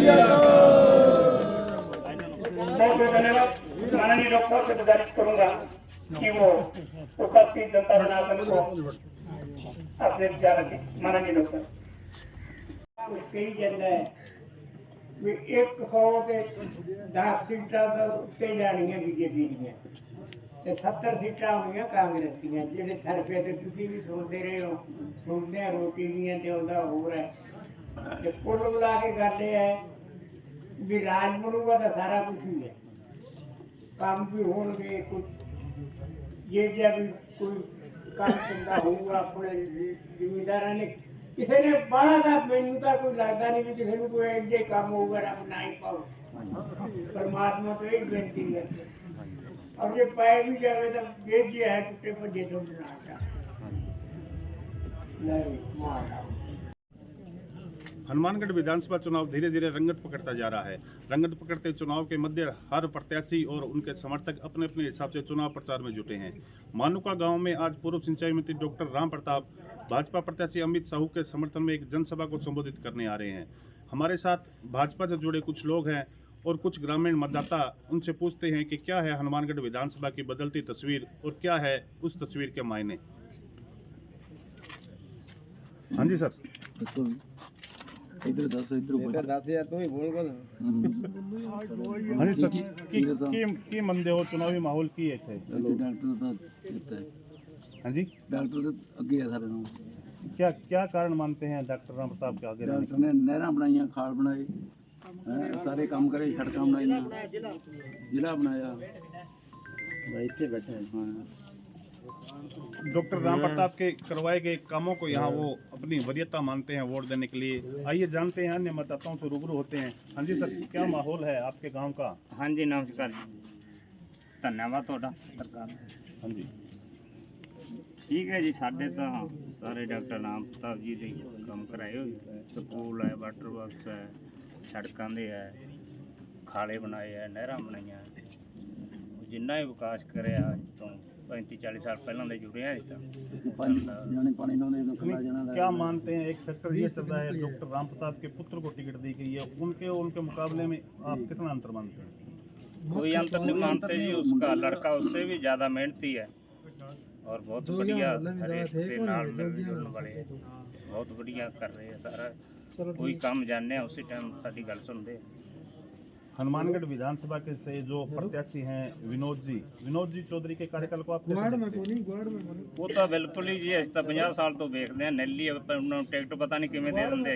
बहुत धन्यवाद। माननीय डॉक्टर साहब से गुजारिश करूंगा कि वो उपस्थित जनता जनार्दन को अपने विचार रखें। माननीय डॉक्टर कई जगह है 110 सीटा उत्ते जानियां बीजेपी दियां ते 70 सीटा होंगियां कांग्रेस दियां। जेडे थरपे ते तुसीं भी सुनते रहे हो, सुनते हैं रोटी दियां ते उहदा होर है। ते कुल मिला के गल ये है भी राज बनूगा तो सारा कुछ ही है। काम भी होंगे, कुछ ये भी कोई काम चंगा होगा अपने जिम्मेदार ने किसी ने बड़ा था। मैनू तो कोई लगता नहीं भी किसी को कोई एडे काम होगा रब ना ही पाओ। परमात्मा तो यही बेनती है और ये पाए भी जाए तो बेच है टुटे भजे तो बना हनुमानगढ़ विधानसभा चुनाव धीरे धीरे रंगत पकड़ता जा रहा है। रंगत पकड़ते चुनाव के मध्य हर प्रत्याशी और उनके समर्थक अपने अपने हिसाब से चुनाव प्रचार में जुटे हैं। मानुका गांव में आज पूर्व सिंचाई मंत्री डॉक्टर राम प्रताप भाजपा प्रत्याशी अमित साहू के समर्थन में एक जनसभा को संबोधित करने आ रहे हैं। हमारे साथ भाजपा से जुड़े कुछ लोग हैं और कुछ ग्रामीण मतदाता। उनसे पूछते हैं कि क्या है हनुमानगढ़ विधानसभा की बदलती तस्वीर और क्या है उस तस्वीर के मायने। हाँ जी सर, इधर दस यार तू ही बोल बोल। हाँ जी सर, की मंदे हो चुनावी माहौल की है थे। हाँ जी, डॉक्टर अगे है सारे नाम। क्या क्या कारण मानते हैं डॉक्टर राम प्रताप के आगे? डॉक्टर ने नहर बनाई, खाल बनाई, सारे काम करे, सड़क बनाई, जिला बनाया। इतने बैठे हैं। डॉक्टर राम प्रताप के करवाए गए कामों को यहाँ वो अपनी वरीयता मानते हैं वोट देने के लिए। आइए जानते हैं, अन्य मतदाताओं से रूबरू होते हैं। हाँ जी सर, क्या माहौल है आपके गांव का? हाँ जी नमस्कार जी, धन्यवाद थोड़ा सरकार। हाँ जी, ठीक है जी, साढ़े सारे डॉक्टर राम प्रताप जी ने काम कराए हुए। स्कूल है, वाटर वर्क्स है, सड़कों के है, खाले बनाए है, नहर बनाई है। जिन्ना ही विकास करे अज तो 35-40 साल पहले से जुड़े हैं। क्या मानते हैं, एक फैक्टर ये चल रहा है डॉक्टर राम प्रताप के पुत्र को टिकट दी गई है, उनके मुकाबले में आप कितना अंतर मानते हैं? कोई अंतर नहीं मानते जी, उसका लड़का उससे भी ज़्यादा मेहनती है और बहुत बढ़िया बहुत बढ़िया कर रहे हैं सारा। कोई काम जानने उसी टाइम साड़ी गल सुनते हैं। हनुमानगढ़ विधानसभा के से जो प्रत्याशी हैं विनोद जी चौधरी के कार्यकाल को आप वो तो बिल्कुल ही जी, अस तो 50 साल तो देखते हैं नैली उन्होंने टिकट पता नहीं किमें दे देंगे।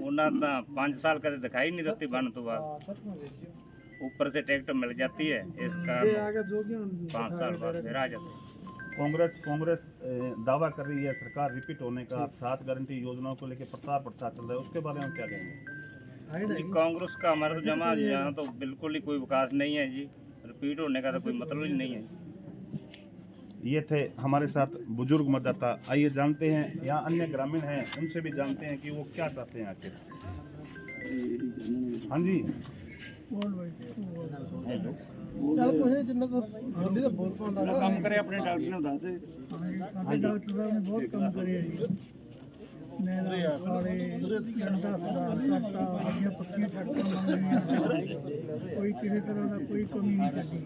उन्होंने 5 साल कदे दिखाई नहीं देती बन तो बाद, ऊपर से टिकट मिल जाती है, इस कारण 5 साल बाद फिर आ जाते हैं। कांग्रेस दावा कर रही है सरकार रिपीट होने का। 7 गारंटी योजनाओं को लेकर प्रचार चल रहा है, उसके बारे में क्या कहेंगे? कांग्रेस का हमारा तो जमा यहाँ तो बिल्कुल ही कोई विकास नहीं है जी, रिपीट होने का तो कोई मतलब ही नहीं है। ये थे हमारे साथ बुजुर्ग मतदाता। आइए जानते हैं, यहाँ अन्य ग्रामीण हैं, उनसे भी जानते हैं कि वो क्या चाहते हैं आखिर। हाँ जी, काम करे अपने डॉक्टर ने बता दे। डॉक्टर साहब ने बहुत कम करे कोई किसी तरह का कोई कमी नहीं करती।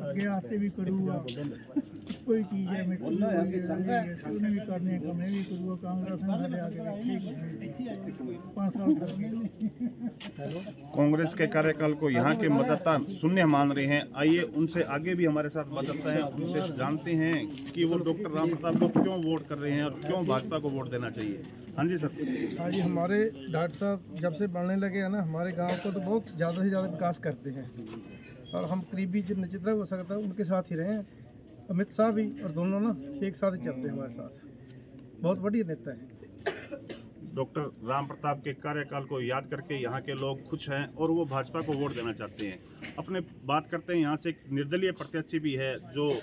अगे आते भी करूँगा, कोई चीज़ है मैं उन्हें भी करने का मैं भी करूँगा। कांग्रेस में आगे 5 साल कांग्रेस के कार्यकाल को यहाँ के मतदाता शून्य मान रहे हैं। आइए उनसे आगे भी हमारे साथ मतदाता हैं, उनसे जानते हैं कि वो डॉक्टर राम प्रताप को क्यों वोट कर रहे हैं और क्यों भाजपा को वोट देना चाहिए। हाँ जी सर। हाँ जी, हमारे डॉक्टर साहब जब से बढ़ने लगे हैं ना, हमारे गांव को तो बहुत ज़्यादा से ज़्यादा विकास करते हैं और हम करीबी जितना हो सकता है उनके साथ ही रहे हैं। अमित शाह भी और दोनों ना एक साथ ही चलते हैं हमारे साथ, बहुत बढ़िया नेता है। डॉक्टर राम प्रताप के कार्यकाल को याद करके यहाँ के लोग खुश हैं और वो भाजपा को वोट देना चाहते हैं। अपने बात करते हैं, यहाँ से एक निर्दलीय प्रत्याशी भी है जो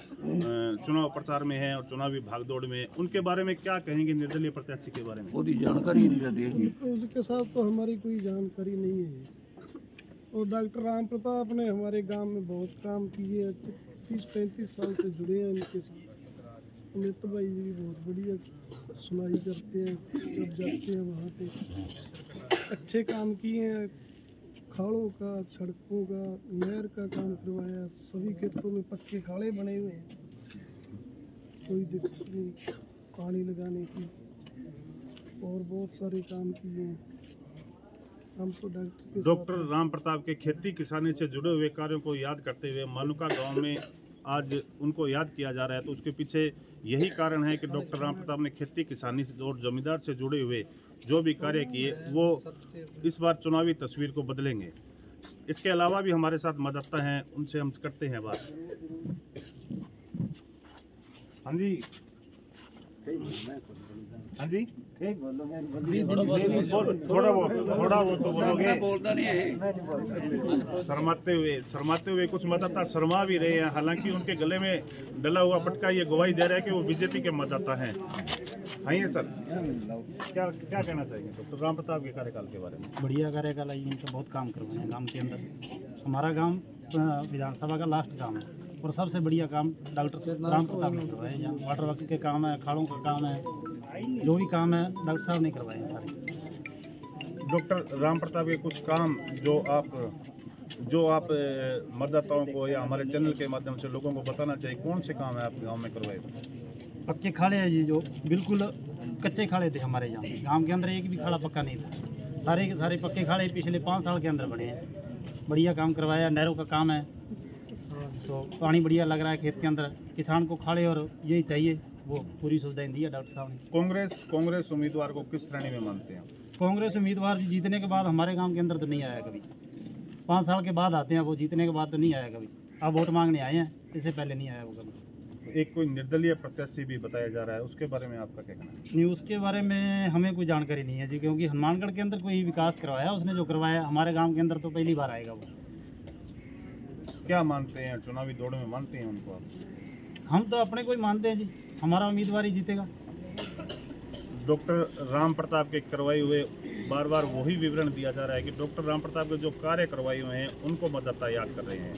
चुनाव प्रचार में है और चुनावी भागदौड़ में। उनके बारे में क्या कहेंगे निर्दलीय प्रत्याशी के बारे में? उसकी जानकारी नहीं रहती। उसके साथ तो हमारी कोई जानकारी नहीं है और डॉक्टर राम प्रताप ने हमारे गांव में बहुत काम किए। 30-35 साल से जुड़े हैं इनके साथ अमित भाई जी भी बहुत बढ़िया सुनाई करते हैं, जब जाते हैं वहाँ पे अच्छे काम किए हैं। खाड़ों का, सड़कों का, नहर का काम करवाया, सभी खेतों में पक्के खाड़े बने हुए हैं, कोई दिक्कत नहीं पानी लगाने की, और बहुत सारे काम किए हैं। हम तो डॉक्टर राम प्रताप के खेती किसानी से जुड़े हुए कार्यों को याद करते हुए मानुका गांव में आज उनको याद किया जा रहा है, तो उसके पीछे यही कारण है कि डॉक्टर राम प्रताप ने खेती किसानी से और जमींदार से जुड़े हुए जो भी कार्य किए वो इस बार चुनावी तस्वीर को बदलेंगे। इसके अलावा भी हमारे साथ मददता हैं, उनसे हम करते हैं बात। हाँ जी, हाँ जी, थोड़ा बहुत तो बोलोगे। शर्माते हुए कुछ मतदाता शर्मा भी रहे हैं, हालांकि उनके गले में डला हुआ पटका ये गवाही दे रहा है कि वो बीजेपी के मतदाता हैं। आइए सर, क्या कहना चाहेंगे डॉक्टर राम प्रताप के कार्यकाल के बारे में? बढ़िया कार्यकाल है, इनका बहुत काम करवाए हैं गांव के अंदर। हमारा गांव विधानसभा का लास्ट गांव है और सबसे बढ़िया काम डॉक्टर राम प्रताप ने करवाए हैं। यहाँ वाटर वर्क्स के काम है, खाड़ों का काम है, जो भी काम है डॉक्टर साहब ने करवाए हैं सारे। डॉक्टर राम प्रताप के कुछ काम जो आप मतदाताओं को या हमारे चैनल के माध्यम से लोगों को बताना चाहिए, कौन से काम है आपके गाँव में करवाए? पक्के खाड़े हैं जी, जो बिल्कुल कच्चे खाड़े थे हमारे यहाँ गांव के अंदर, एक भी खाड़ा पक्का नहीं था। सारे के सारे पक्के खाड़े पिछले 5 साल के अंदर बने हैं। बढ़िया काम करवाया। नहरों का काम है, तो पानी बढ़िया लग रहा है खेत के अंदर। किसान को खाड़े और यही चाहिए, वो पूरी सुविधाएं दी है डॉक्टर साहब ने। कांग्रेस उम्मीदवार को किस श्रेणी में मानते हैं? कांग्रेस उम्मीदवार जीतने के बाद हमारे गांव के अंदर तो नहीं आया कभी। 5 साल के बाद आते हैं, वो जीतने के बाद तो नहीं आया कभी। अब वोट मांगने आए हैं, इससे पहले नहीं आया वो कभी। एक कोई निर्दलीय प्रत्याशी भी बताया जा रहा है, उसके बारे में आपका क्या कहना है? नहीं, उसके बारे में हमें कोई जानकारी नहीं है जी, क्योंकि हनुमानगढ़ के अंदर कोई विकास करवाया उसने, जो करवाया हमारे गांव के अंदर तो पहली बार आएगा वो। क्या मानते हैं, चुनावी दौड़ में मानते हैं उनको आप? हम तो अपने को ही मानते हैं जी, हमारा उम्मीदवार ही जीतेगा। डॉक्टर राम प्रताप के करवाए हुए बार बार वही विवरण दिया जा रहा है कि डॉक्टर राम प्रताप के जो कार्य करवाए हुए हैं उनको मतदाता याद कर रहे हैं।